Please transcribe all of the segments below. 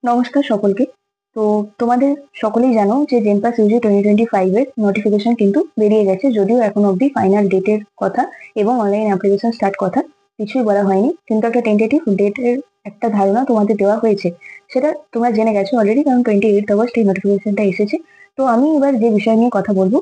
নমস্কার সকলকে। তো তোমাদের সকলেই জানো যে জেনপাস ইউজি 2025 এর নোটিফিকেশন কিন্তু বেরিয়ে গেছে, যদিও এখনো অবধি ফাইনাল ডেটের কথা এবং অনলাইন অ্যাপ্লিকেশন স্টার্ট কথা কিছুই বলা হয়নি, কিন্তু একটা টেন্টেটিভ ডেটের একটা ধারণা তোমাদের দেওয়া হয়েছে। সেটা তোমরা জেনে গেছো অলরেডি, কারণ 28 এই নোটিফিকেশনটা এসেছে। তো আমি এবার যে বিষয় নিয়ে কথা বলবো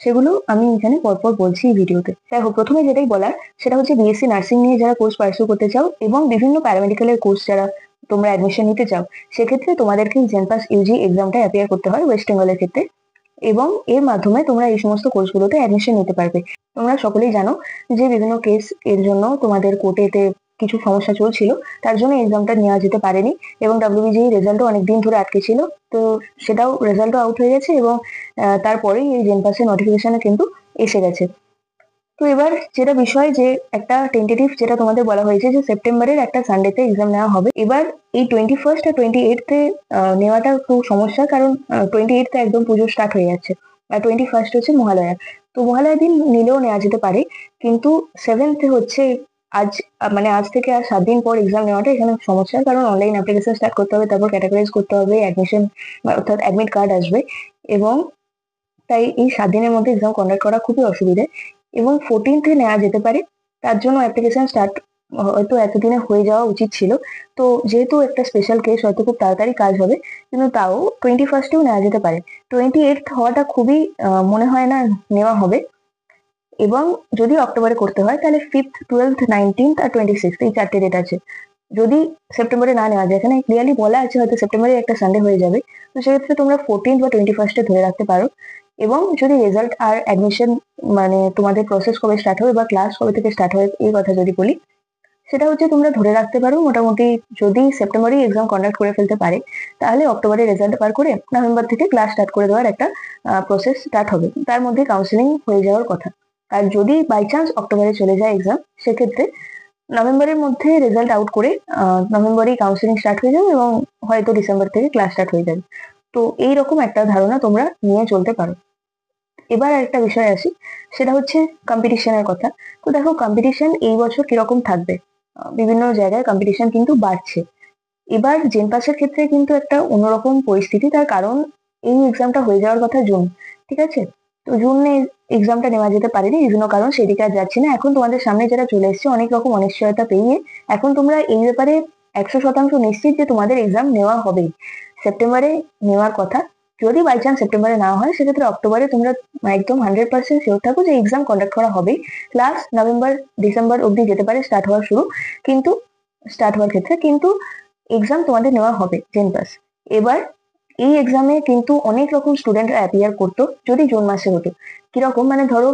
সেগুলো আমি এখানে পরপর বলছি এই ভিডিওতে। যাই হোক, প্রথমে যেটাই বলার সেটা হচ্ছে বিএসসি নার্সিং নিয়ে যারা কোর্স পার্সু করতে চাও এবং বিভিন্ন প্যারামেডিক্যালের কোর্স যারা তোমরা অ্যাডমিশন নিতে চাও, সেক্ষেত্রে তোমাদেরকে জেনপাস ইউজি এক্সামটা অ্যাপিয়ার করতে হয় ওয়েস্ট বেঙ্গলের ক্ষেত্রে, এবং এর মাধ্যমে তোমরা এই সমস্ত কোর্সগুলোতে অ্যাডমিশন নিতে পারবে। তোমরা সকলেই জানো যে বিভিন্ন কেস এর জন্য তোমাদের কোর্টেতে কিছু সমস্যা চলছিল, তার জন্য এক্সামটা নেওয়া যেতে পারেনি এবং ডাব্লিউবিজি রেজাল্টও অনেকদিন ধরে আটকে ছিল। তো সেটাও রেজাল্টও আউট হয়ে গেছে এবং তারপরেই এই জেনপাসের নোটিফিকেশনে কিন্তু এসে গেছে। তো এবার যেটা বিষয় যে একটা টেন্টেটিভ যেটা তোমাদের বলা হয়েছে যে সেপ্টেম্বরের একটা সানডেতে এক্সাম নেওয়া হবে। এবার এই 21 আর 28 নেওয়াটা একটু সমস্যা, কারণ 28 একদম পুজো স্টার্ট হয়ে যাচ্ছে আর 21 হচ্ছে মহালয়া। তো মহালয়ার দিন নিলেও নেওয়া যেতে পারে, কিন্তু 7 হচ্ছে আজ, মানে আজ থেকে আর 7 দিন পর এক্সাম নেওয়াটা এখানে সমস্যা, কারণ অনলাইন অ্যাপ্লিকেশন স্টার্ট করতে হবে, তারপর ক্যাটাগরাইজ করতে হবে, অ্যাডমিশন অর্থাৎ অ্যাডমিট কার্ড আসবে, এবং তাই এই 7 দিনের মধ্যে এক্সাম কন্ডাক্ট করা খুবই অসুবিধে। এবং 14 নেওয়া যেতে পারে, তার জন্য অ্যাপ্লিকেশন স্টার্ট হয়তো এতদিনে হয়ে যাওয়া উচিত ছিল। তো যেহেতু একটা স্পেশাল কেস, হয়তো খুব তাড়াতাড়ি কাজ হবে, কিন্তু তাও 21 নেওয়া যেতে পারে। 28 হওয়াটা খুবই মনে হয় না নেওয়া হবে। এবং যদি অক্টোবরে করতে হয় তাহলে 5th 12th 19th আর 26th এই 4টে ডেট আছে। যদি সেপ্টেম্বরে না নেওয়া যায়, এখানে ক্লিয়ারলি বলা আছে হয়তো সেপ্টেম্বরে একটা সানডে হয়ে যাবে, তো সেক্ষেত্রে তোমরা 14 বা 21 ধরে রাখতে পারো। এবং যদি রেজাল্ট আর অ্যাডমিশন, মানে তোমাদের প্রসেস কবে স্টার্ট হবে বা ক্লাস কবে থেকে স্টার্ট হবে এই কথা যদি বলি, সেটা হচ্ছে তোমরা ধরে রাখতে পারো মোটামুটি যদি সেপ্টেম্বরেই এক্সাম কন্ডাক্ট করে ফেলতে পারে, তাহলে অক্টোবরে রেজাল্ট পার করে নভেম্বর থেকে ক্লাস স্টার্ট করে দেওয়ার একটা প্রসেস স্টার্ট হবে, তার মধ্যে কাউন্সিলিং হয়ে যাওয়ার কথা। আর যদি বাই চান্স অক্টোবরে চলে যায় এক্সাম, সেক্ষেত্রে নভেম্বরের মধ্যে রেজাল্ট আউট করে নভেম্বরেই কাউন্সিলিং স্টার্ট হয়ে যাবে এবং হয়তো ডিসেম্বর থেকে ক্লাস স্টার্ট হয়ে যাবে। তো এইরকম একটা ধারণা তোমরা নিয়ে চলতে পারো। এবার একটা বিষয় আসি, সেটা হচ্ছে কম্পিটিশনের কথা। তো দেখো, কম্পিটিশন এই বছর কিরকম থাকবে, বিভিন্ন জায়গায় কম্পিটিশন কিন্তু বাড়ছে। এবার জেনপাসের ক্ষেত্রে কিন্তু একটা অন্যরকম পরিস্থিতি, তার কারণ এই এক্সামটা হয়ে যাওয়ার কথা জুন, ঠিক আছে? তো জুনে এক্সামটা নেওয়া যেতে পারেনি বিভিন্ন কারণ, সেদিকে আর যাচ্ছি না। এখন তোমাদের সামনে যেটা চলে এসেছে, অনেক রকম অনিশ্চয়তা পেরিয়ে এখন তোমরা এই ব্যাপারে 100% নিশ্চিত যে তোমাদের এক্সাম নেওয়া হবেই, সেপ্টেম্বরে নেওয়ার কথা। যদি বাই চান্স সেপ্টেম্বরে না হয়, সেক্ষেত্রে অক্টোবরে তোমরা একদম 100% শিওর থাকো যে এক্সাম কন্ডাক্ট করা হবেই। ক্লাস নভেম্বর ডিসেম্বর অব্দি যেতে পারে স্টার্ট হওয়ার শুরু, কিন্তু স্টার্ট হওয়ার ক্ষেত্রে কিন্তু এক্সাম তোমাদের নেওয়া হবে জেনপাস। এবার এই এক্সামে কিন্তু অনেক রকম স্টুডেন্টরা অ্যাপিয়ার করতো যদি জুন মাসে হতো। কিরকম, মানে ধরো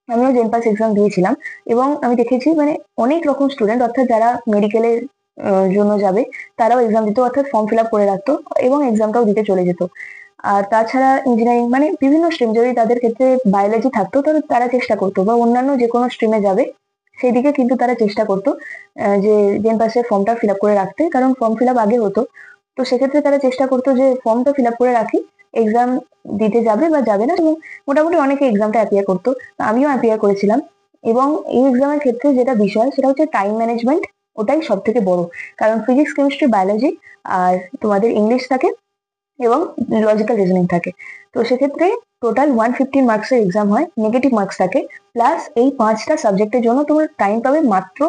আমিও জেনপাস এক্সাম দিয়েছিলাম এবং আমি দেখেছি মানে অনেক রকম স্টুডেন্ট, অর্থাৎ যারা মেডিকেলের জন্য যাবে তারাও এক্সাম দিত, অর্থাৎ ফর্ম ফিল আপ করে রাখতো এবং এক্সামটাও দিতে চলে যেত। আর তাছাড়া ইঞ্জিনিয়ারিং, মানে বিভিন্ন স্ট্রিম যদি তাদের ক্ষেত্রে বায়োলজি থাকতো তাহলে তারা চেষ্টা করতো, বা অন্যান্য যে কোনো স্ট্রিমে যাবে সেই দিকে কিন্তু তারা চেষ্টা করতো যে জেনপাসের ফর্মটা ফিল আপ করে রাখতে, কারণ ফর্ম ফিল আপ আগে হতো। তো সেক্ষেত্রে তারা চেষ্টা করতো যে ফর্মটা ফিল আপ করে রাখি, এক্সাম দিতে যাবে বা যাবে না, এবং মোটামুটি অনেকে এক্সামটা অ্যাপিয়ার করতো। আমিও অ্যাপিয়ার করেছিলাম। এবং এই এক্সামের ক্ষেত্রে যেটা বিষয় সেটা হচ্ছে টাইম ম্যানেজমেন্ট, ওটাই সব থেকে বড়। কারণ ফিজিক্স কেমিস্ট্রি বায়োলজি আর তোমাদের ইংলিশ থাকে এবং লজিক্যাল রিজনিং থাকে। তো সেক্ষেত্রে টোটাল 115 মার্কসের এক্সাম হয়, নেগেটিভ মার্কস থাকে, প্লাস এই 5টা সাবজেক্টের জন্য তোমার টাইম পাবে মাত্র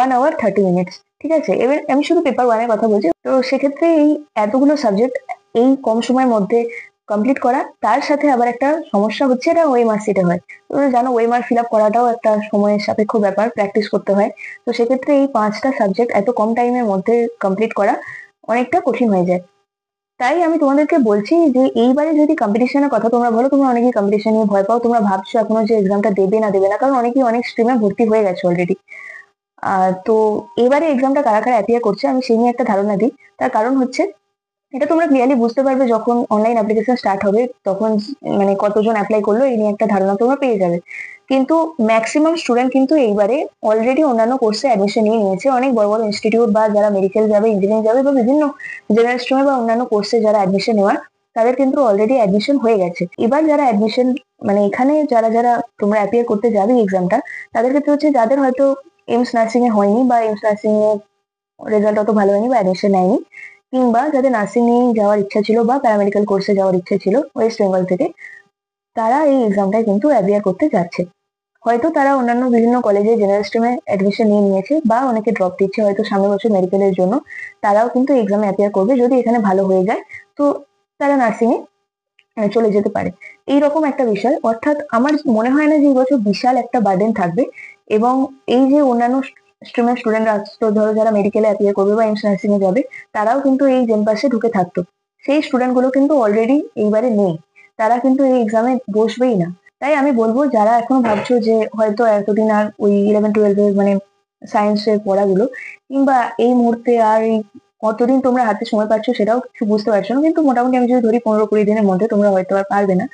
1 hour 30 minutes। ঠিক আছে, এবার আমি শুধু পেপার ওয়ানের কথা বলছি। তো সেক্ষেত্রে এই এতগুলো সাবজেক্ট এই কম সময়ের মধ্যে কমপ্লিট করা, তার সাথে আবার একটা সমস্যা হচ্ছে এটা ওএমআর সিটে হয়। তোমরা জানো ওএমআর ফিল আপ করাটাও একটা সময়ের সাপেক্ষ ব্যাপার, প্র্যাকটিস করতে হয়। তো সেক্ষেত্রে এই 5টা সাবজেক্ট এত কম টাইমের মধ্যে কমপ্লিট করা অনেকটা কঠিন হয়ে যায়। তাই আমি তোমাদেরকে বলছি যে এইবারে যদি কম্পিটিশনের কথা তোমরা বলো, তোমরা অনেকেই কম্পিটিশন নিয়ে ভয় পাও, তোমরা ভাবছো এখনো যে এক্সামটা দেবে না দেবে না, কারণ অনেকেই অনেক স্ট্রিমে ভর্তি হয়ে গেছে অলরেডি। তো এবারে এক্সামটা কারা কারা অ্যাপিয়ার করছে আমি সেই নিয়ে একটা ধারণা দিই। তার কারণ হচ্ছে, এটা তোমরা ক্লিয়ারলি বুঝতে পারবে যখন অনলাইন অ্যাপ্লিকেশন স্টার্ট হবে, তখন মানে কতজন অ্যাপ্লাই করলো এই নিয়ে একটা ধারণা তোমরা পেয়ে যাবে। কিন্তু ম্যাক্সিমাম স্টুডেন্ট কিন্তু এইবারে অলরেডি অন্যান্য কোর্সে অ্যাডমিশন নিয়ে নিয়েছে, অনেক বড় বড় ইনস্টিটিউট বা যারা মেডিকেল যাবে, ইঞ্জিনিয়ারিং যাবে, বা বিভিন্ন জেনারেল স্ট্রিমে বা অন্যান্য কোর্সে যারা অ্যাডমিশন নেওয়ার, তাদের কিন্তু অলরেডি অ্যাডমিশন হয়ে গেছে। এবার যারা অ্যাডমিশন, মানে এখানে যারা যারা তোমরা অ্যাপিয়ার করতে যাবে এক্সামটা, তাদের ক্ষেত্রে হচ্ছে যাদের হয়তো এইমস নার্সিং এ হয়নি বা এইমস নার্সিং এ রেজাল্ট অত ভালো হয়নি বা অ্যাডমিশন নেয়নি, কিংবা যাদের নার্সিং নিয়ে যাওয়ার ইচ্ছা ছিল বা প্যারামেডিক্যাল কোর্সে যাওয়ার ইচ্ছা ছিল ওয়েস্ট বেঙ্গল থেকে, তারা এই এক্সামটায় কিন্তু অ্যাপিয়ার করতে যাচ্ছে। হয়তো তারা অন্যান্য বিভিন্ন কলেজে জেনারেল স্ট্রিমে অ্যাডমিশন নিয়ে নিয়েছে বা অনেকে ড্রপ দিচ্ছে হয়তো সামনের বছর মেডিকেলের জন্য, তারাও কিন্তু এক্সামে অ্যাপিয়ার করবে। যদি এখানে ভালো হয়ে যায় তো তারা নার্সিং এ চলে যেতে পারে। এইরকম একটা বিষয়, অর্থাৎ আমার মনে হয় না যে এই বছর বিশাল একটা বার্ডেন থাকবে। এবং এই যে অন্যান্য স্ট্রিমের স্টুডেন্টরা তো ধরো যারা মেডিকেলে অ্যাপিয়ার করবে বা এমস নার্সিং এ যাবে, তারাও কিন্তু এই জেমপাসে ঢুকে থাকতো। সেই স্টুডেন্ট গুলো কিন্তু অলরেডি এইবারে নেই, তারা কিন্তু এই এক্সামে বসবেই না। তাই আমি বলবো যারা এখনো ভাবছো যে হয়তো এতদিন আর ওই 11-12 মানে সায়েন্সের পড়াগুলো কিংবা এই মুহূর্তে আর এই কতদিন তোমরা হাতে সময় পাচ্ছ সেটাও কিছু বুঝতে পারছো না, কিন্তু মোটামুটি আমি যদি ধরি 15-20 দিনের মধ্যে তোমরা হয়তো আর পারবে না,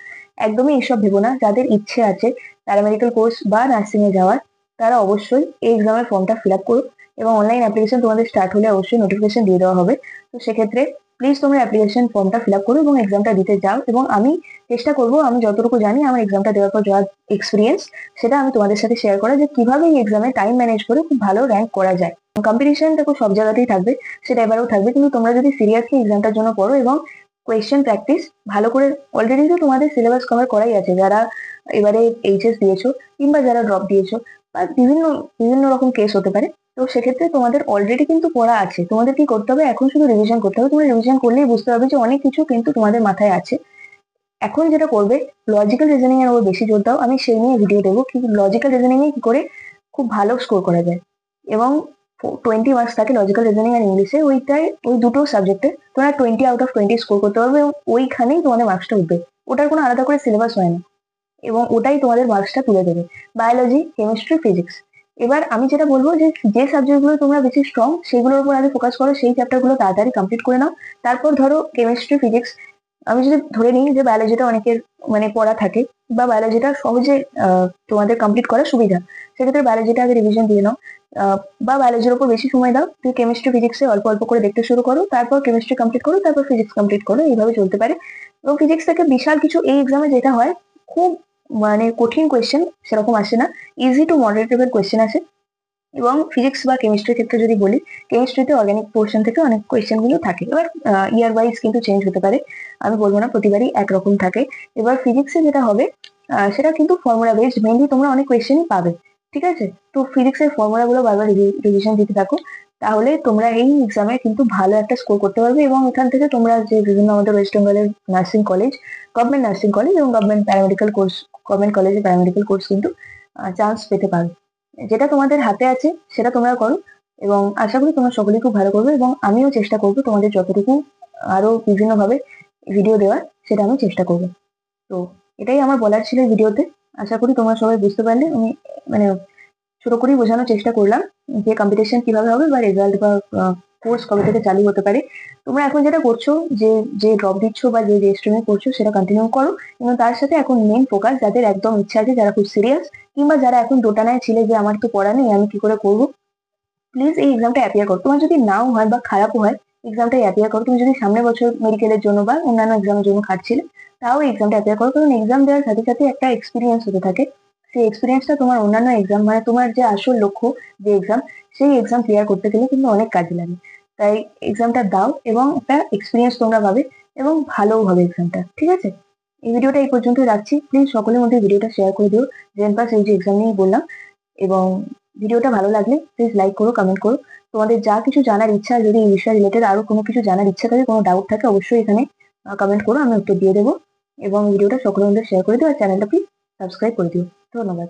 একদমই এইসব ভেবো না। যাদের ইচ্ছে আছে প্যারামেডিক্যাল কোর্স বা নার্সিং এ যাওয়ার, তারা অবশ্যই এই এক্সামের ফর্মটা ফিল আপ করো এবং অনলাইন অ্যাপ্লিকেশন তোমাদের স্টার্ট হলে অবশ্যই নোটিফিকেশন দিয়ে দেওয়া হবে। তো সেক্ষেত্রে প্লিজ তোমরা অ্যাপ্লিকেশন ফর্মটা ফিল আপ করো এবং এক্সামটা দিতে যাও। এবং আমি চেষ্টা করবো, আমি যতটুকু জানি আমার এক্সামটা দেওয়ার পর যা এক্সপিরিয়েন্স, সেটা আমি তোমাদের সাথে শেয়ার করা, যে কিভাবে এই এক্সামে টাইম ম্যানেজ করে খুব ভালো র্যাঙ্ক করা যায়। কম্পিটিশন দেখো সব জায়গাতেই থাকবে, সেটা এবারেও থাকবে, কিন্তু তোমরা যদি সিরিয়াসলি এক্সামটার জন্য পড়ো এবং কোয়েশ্চেন প্র্যাকটিস ভালো করে, অলরেডি তো তোমাদের সিলেবাস কভার করাই আছে যারা এবারে এইচএস দিয়েছো কিংবা যারা ড্রপ দিয়েছো, বা বিভিন্ন বিভিন্ন রকম কেস হতে পারে। তো সেক্ষেত্রে তোমাদের অলরেডি কিন্তু পড়া আছে, তোমাদের কি করতে হবে এখন শুধু রিভিশন করতে হবে। তোমরা রিভিশন করলেই বুঝতে পারবে যে অনেক কিছু কিন্তু তোমাদের মাথায় আছে। এখন যেটা করবে, লজিক্যাল রিজনিং এর উপর বেশি জোর দাও, আমি সেই নিয়ে ভিডিও দেবো কি লজিক্যাল রিজনিং এ কি করে খুব ভালো স্কোর করা যায়। এবং 20 মার্কস থাকে লজিক্যাল রিজনিং আর ইংলিশে, ওইটাই ওই দুটো সাবজেক্টে তোমরা 20 আউট অফ 20 স্কোর করতে পারবে এবং ওইখানেই তোমাদের মার্কসটা উঠবে। ওটার কোনো আলাদা করে সিলেবাস হয় না এবং ওটাই তোমাদের মার্কসটা তুলে দেবে। Biology, chemistry, physics. এবার আমি যেটা বলবো যে যে সাবজেক্টগুলো তোমরা বেশি স্ট্রং সেগুলোর উপর আগে ফোকাস করো, সেই চ্যাপ্টারগুলো তাড়াতাড়ি কমপ্লিট করে নাও। তারপর ধরো কেমিস্ট্রি, ফিজিক্স, আমি যদি ধরে নিই যে বায়োলজিটা অনেকের মানে পড়া থাকে বা বায়োলজিটা সহজে তোমাদের কমপ্লিট করা সুবিধা, সেক্ষেত্রে বায়োলজিটা আগে রিভিশন দিয়ে নাও। বা বায়োলজির উপর বেশি সময় দাও, তুই কেমিস্ট্রি ফিজিক্সে অল্প অল্প করে দেখতে শুরু করো, তারপর কেমিস্ট্রি কমপ্লিট করো, তারপর ফিজিক্স কমপ্লিট করো, এইভাবে চলতে পারে। এবং ফিজিক্স থেকে বিশাল কিছু এই এক্সামে যেটা হয়, খুব মানে কঠিন কোয়েশ্চেন সেরকম আসে না, easy to moderate level question আসে। এবং ফিজিক্স বা কেমিস্ট্রির ক্ষেত্রে যদি বলি, কেমিস্ট্রিতে অর্গানিক পোর্শন থেকে অনেক কোয়েশ্চেন গুলো থাকে, এবার ইয়ার ওয়াইজ কিন্তু চেঞ্জ হতে পারে, আমি বলবো না প্রতিবারই একরকম থাকে। এবার ফিজিক্সে যেটা হবে সেটা কিন্তু ফর্মুলা বেসড, মেনলি তোমরা অনেক কোয়েশ্চেনই পাবে, ঠিক আছে? তো ফিজিক্সের ফর্মুলা গুলো বারবার রিভিশন দিতে থাকো, তাহলে তোমরা এই এক্সামে কিন্তু ভালো একটা স্কোর করতে পারবে। এবং এখান থেকে তোমরা যে বিভিন্ন আমাদের ওয়েস্ট বেঙ্গলের nursing college, government nursing college এবং গভর্নমেন্ট প্যারামেডিক্যাল কোর্স, গভর্নমেন্ট কলেজে প্যারামেডিক্যাল কোর্স কিন্তু চান্স পেতে পারো। যেটা তোমাদের হাতে আছে সেটা তোমরা করো এবং আশা করি তোমরা সকলেই খুব ভালো করবে। এবং আমিও চেষ্টা করবো তোমাদের যতটুকু আরো বিভিন্ন ভাবে ভিডিও দেওয়ার, সেটা আমি চেষ্টা করবো। তো এটাই আমার বলার ছিল ভিডিওতে। আশা করি তোমরা সবাই বুঝতে পারলে। আমি মানে ছোট করেই বোঝানোর চেষ্টা করলাম যে কম্পিটিশন কিভাবে হবে বা রেজাল্ট বা কোর্স কবে থেকে চালু হতে পারে। তোমরা এখন যেটা করছো, যে যে ড্রপ দিচ্ছ বা যে স্ট্রিমে করছো সেটা কন্টিনিউ করো, এবং তার সাথে এখন মেন ফোকাস যাদের একদম ইচ্ছা আছে, যারা খুব সিরিয়াস কিংবা যারা এখন দোটানায় ছিলে যে আমার তো পড়া নেই আমি কি করে করবো, প্লিজ এই এক্সামটা অ্যাপিয়ার করো। তোমার যদি নাও হয় বা খারাপও হয়, এক্সামটা অ্যাপিয়ার করো। তুমি যদি সামনের বছর মেডিকেলের জন্য বা অন্যান্য এক্সামের জন্য খাটছিলে, তাও এক্সামটা অ্যাপিয়ার করো, কারণ এক্সাম দেওয়ার সাথে সাথে একটা এক্সপিরিয়েন্স হতে থাকে। সেই এক্সপিরিয়েন্সটা তোমার অন্যান্য এক্সাম মানে তোমার যে আসল লক্ষ্য যে এক্সাম, সেই এক্সাম ক্লিয়ার করতে গেলে কিন্তু অনেক কাজে লাগে। তাই এক্সামটা দাও এবং একটা এক্সপিরিয়েন্স তোমরা পাবে এবং ভালোও হবে এক্সামটা, ঠিক আছে? এই ভিডিওটা এই পর্যন্ত রাখছি, প্লিজ সকলের মধ্যে ভিডিওটা শেয়ার করে দিও। জেনপাস এই যে এক্সাম নিয়ে বললাম, এবং ভিডিওটা ভালো লাগলে প্লিজ লাইক করো, কমেন্ট করো। তোমাদের যা কিছু জানার ইচ্ছা, যদি এই বিষয় রিলেটেড আরো কোনো কিছু জানার ইচ্ছা থাকে, কোনো ডাউট থাকে, অবশ্যই এখানে কমেন্ট করো, আমি উত্তর দিয়ে দেবো। এবং ভিডিওটা সকলের মধ্যে শেয়ার করে দিও আর চ্যানেলটা প্লিজ সাবস্ক্রাইব করে দিও। ধন্যবাদ।